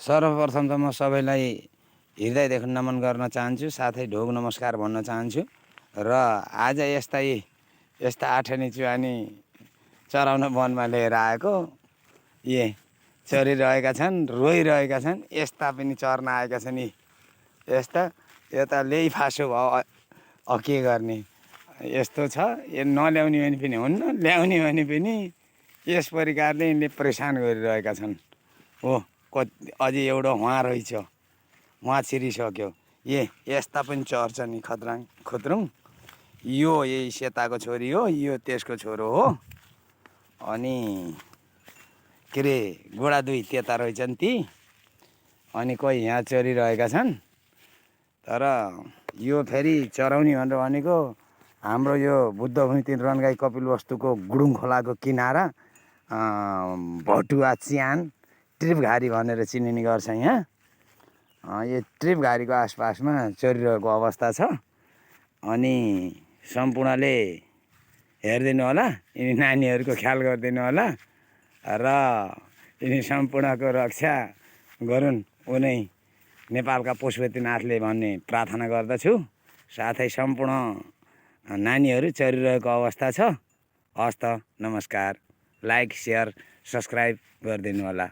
सर्वप्रथम त म सबैलाई हृदयदेखि नमन गर्न चाहन्छु, साथै ढोग नमस्कार भन्न चाहन्छु। र आज यस्ता आठनी चुहानी चराउन वनमा लिएर आएको चरिरहेका छन्, रोइरहेका छन्। यस्ता पनि चर्न आएका छन्। यस्ता यता ल्याइ फासो भयो, के गर्ने, यस्तो छ। यो नल्याउने भने पनि हुन्न, ल्याउने भने पनि यस प्रकारले यिनले परेशान गरिरहेका छन्। हो, अझै एउटा उहाँ रहेछ, उहाँ छिरिसक्यो। यस्ता पनि चर्छ नि खतराङ खुत्रुङ। यो यही सेताको छोरी हो, यो त्यसको छोरो हो। अनि के अरे गोडा दुई त्यता रहेछन् ती, अनि कोही यहाँ चरिरहेका छन्। तर यो फेरि चराउने भनेर भनेको हाम्रो यो बुद्ध भूमि 3 रनगाई कपिलवस्तुको गुडुङ खोलाको किनारा भटुवा च्यान ट्रिपघारी भनेर चिनिने गर्छ। यहाँ यो ट्रिपघारीको आसपासमा चरिरहेको अवस्था छ। अनि सम्पूर्णले हेरिदिनु होला, यिनी नानीहरूको ख्याल गरिदिनु होला र यिनी सम्पूर्णको रक्षा गरून् उनै नेपालका पशुपतिनाथले भन्ने प्रार्थना गर्दछु। साथै सम्पूर्ण नानीहरू चरिरहेको अवस्था छ। हस्त नमस्कार। लाइक, सेयर, सब्सक्राइब गरिदिनु होला।